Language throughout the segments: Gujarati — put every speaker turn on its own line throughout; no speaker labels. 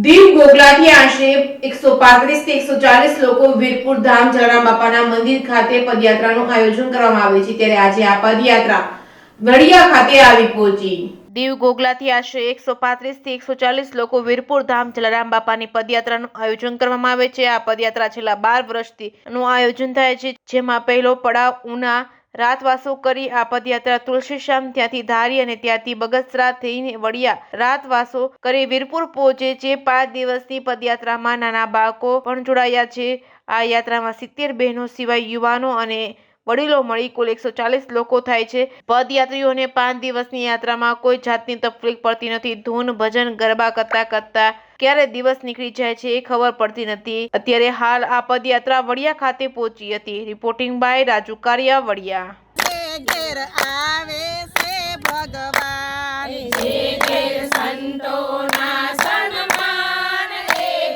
દીવ ગોગલાથી આશરે 135 થી 140 લોકો વીરપુર ધામ જલારામ બાપાના મંદિર ખાતે પદયાત્રાનું આયોજન કરવામાં આવે છે, ત્યારે આજે આ પદયાત્રા વડિયા ખાતે આવી પહોંચી। દીવ ગોગલાથી આશરે 135 થી 140 લોકો વીરપુર ધામ જલારામ બાપાની પદયાત્રાનું આયોજન કરવામાં આવે છે। આ પદયાત્રા છેલ્લા 12 વર્ષથી નું આયોજન થાય છે, જેમાં પહેલો પડાવ ઉના રાતવાસો કરી આ પદયાત્રા તુલસીશ્યામ, ત્યાંથી ધારી અને ત્યાંથી બગસરા થઈને વડિયા રાતવાસો કરી વીરપુર પહોંચે છે। 5 દિવસની પદયાત્રામાં નાના બાળકો પણ જોડાયા છે। આ યાત્રામાં 70 બહેનો સિવાય યુવાનો અને વડીલો મળી કુલ 140 લોકો થાય છે। પદયાત્રીઓને 5 દિવસની યાત્રામાં કોઈ જાતની તકલીફ પડતી નથી। ધૂન ભજન ગરબા કરતા કરતા ક્યારે દિવસ નીકળી જાય છે એ ખબર પડતી નથી। અત્યારે હાલ આ પદયાત્રા વડિયા ખાતે પહોંચી હતી। Reporting by Raju Kariya, Vadiya.
ઘેર આવે છે ભગવાન, ઘેર સંતોના સન્માન,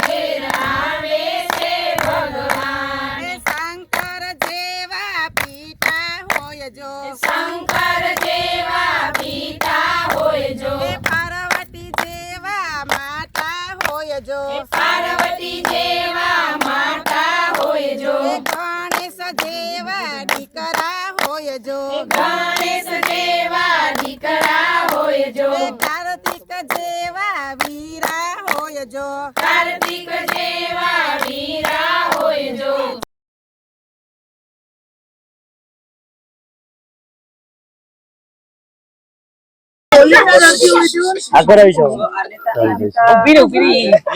ઘેર આવે છે ભગવાન। શંકર જેવા પિતા હોય જો, શંકર જેવા પિતા હોય જો, પાર્વતી જેવા માતા હોય જો, પાર્વતી જેવા માતા હોય જો, ગણેશ જેવા દીકરા હોય જો, ગણેશ જેવા દીકરા હોય જો, કાર્તિક જેવા વીરા હોય જો, કાર્તિક જેવા વીરા હોય જો।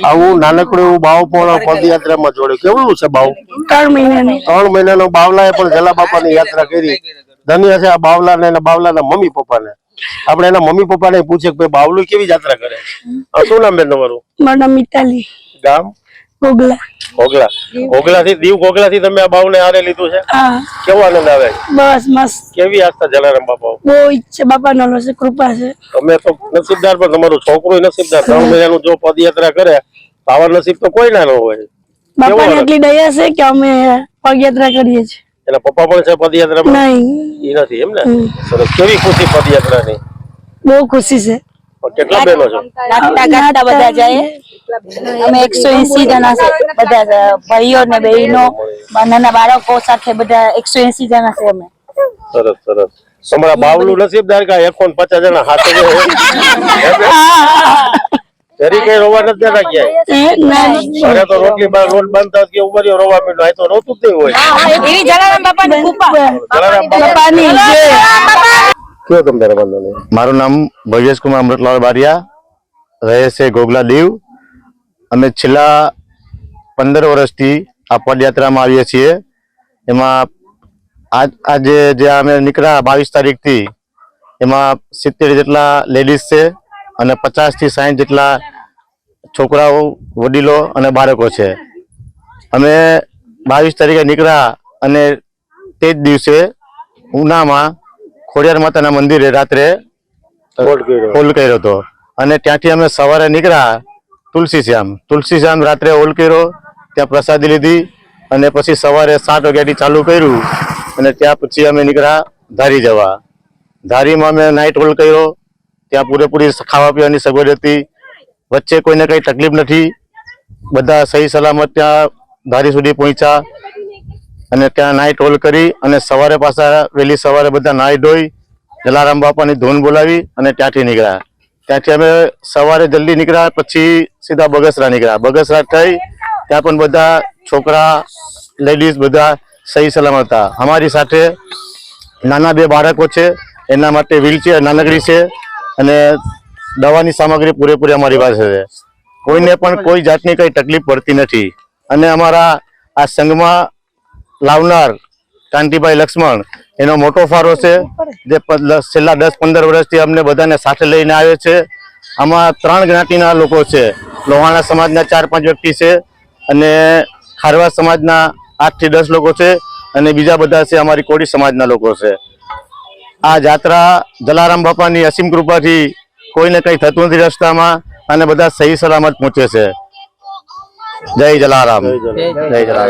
આવું નાનકડું એવું બાવ પણ પદયાત્રામાં જોડે કેવું છે બાવ? 3 મહિનાનો બાવલાએ પણ જલા બાપાની યાત્રા કરી। ધન્ય છે આ બાવલા ને એના બાવલાના મમ્મી પપ્પાને। આપણે એના મમ્મી પપ્પાને પૂછે કે બાવલું કેવી યાત્રા કરે? શું નામ બેન તમારું?
મારું નામ મિતાલી,
ગામ
ગોગલા।
ગોગલા થી દીવ ગોગલા થી તમે આ બાવને હારે લીધું છે? કેવો આનંદ આવે?
બસ મસ્ત।
કેવી આસ્થા જલારામ બાપા?
બહુ ઈચ્છા, બાપાનો છે, કૃપા છે।
તમે તો નસીબદાર, પણ તમારું છોકરું નસીબદાર। 3 મહિનાનું જો પદયાત્રા કરે આવા નસીબ તો કોઈ ના હોય।
બાપાની એટલી દયા છે કે અમે પદયાત્રા કરીએ છીએ।
એના પપ્પા પણ છે પદયાત્રામાં?
નહીં,
એ નથી એમ ને? સરસ। કેવી ખુશી પદયાત્રાની?
બહુ ખુશી છે।
કેટલા બહેનો છો?
ગાતા બધા જાય, અમે 180 જણા છે, બધા ભાઈઓ ને બહેનો, નાના બાળકો સાથે બધા 180 જણા છે અમે।
સરસ સરસ। તમારા બાવલું નસીબદાર કે 150 જણા હાથે જરી કઈ રોવા નથી દેતા ક્યાંય? અરે તો રોટલી રોટ બાંધતા કે ઉમરીઓ રોવા માંડ્યો, આ તો રોતું જ નહીં હોય।
એવી જલારામ બાપાની કૃપા,
જલારામ બાપાની જય। કયો તમારા બંધને?
મારું નામ ભવ્યેશ કુમાર અમૃતલાલ બારિયા, રહે છે ગોગલા દીવ। અમે છેલ્લા 15 વર્ષથી આ પદયાત્રામાં આવીએ છીએ। એમાં આજે જે અમે નીકળ્યા 22 તારીખથી, એમાં 70 જેટલા લેડીઝ છે અને 50 થી 60 જેટલા છોકરાઓ, વડીલો અને બાળકો છે। અમે 22 તારીખે નીકળ્યા અને તે જ દિવસે ઉનામાં ખોડિયાર માતાના મંદિરે રાત્રે હોલ કર્યો હતો અને ત્યાંથી અમે સવારે નીકળ્યા તુલસીશ્યામ રાત્રે હોલ કર્યો, ત્યાં પ્રસાદી લીધી અને પછી સવારે 7 વાગ્યાથી ચાલુ કર્યું અને ત્યાં પછી અમે નીકળ્યા ધારી જવા। ધારીમાં અમે નાઇટ હોલ કર્યો, ત્યાં પૂરેપૂરી ખાવા પીવાની સગવડ હતી, વચ્ચે કોઈને કઈ તકલીફ નથી, બધા સહી સલામત ત્યાં ધારી સુધી પહોંચ્યા અને ત્યાં નાઇટ હોલ કરી અને સવારે પાછા વહેલી સવારે બધા નાહી ધોઈ જલારામ બાપાની ધૂન બોલાવી અને ત્યાંથી નીકળ્યા। ત્યાંથી અમે સવારે જલ્દી નીકળ્યા, પછી સીધા બગસરા નીકળ્યા। બગસરા થઈ ત્યાં પણ બધા છોકરા, લેડીઝ બધા સહી સલામત હતા। અમારી સાથે નાના 2 બાળકો છે, એના માટે વ્હીલચેર નાનકડી છે અને દવાની સામગ્રી પૂરેપૂરી અમારી પાસે છે। કોઈને પણ કોઈ જાતની કઈ તકલીફ પડતી નથી અને અમારા આ સંઘમાં લાવનાર કાંતિભાઈ લક્ષ્મણ એનો મોટો ફાળો છે, જે છેલ્લા 10-15 વર્ષથી અમને બધાને સાથે લઈને આવે છે। આમાં 3 જ્ઞાતિના લોકો છે, લોહાણા સમાજના 4-5 વ્યક્તિ છે અને ખારવા સમાજના 8 થી 10 લોકો છે અને બીજા બધા છે અમારી કોળી સમાજના લોકો છે। આ જાત્રા જલારામ બાપાની અસીમ કૃપાથી કોઈને કઈ થતું નથી રસ્તામાં અને બધા સહી સલામત પહોંચે છે। જય જલારામ, જય જલારામ।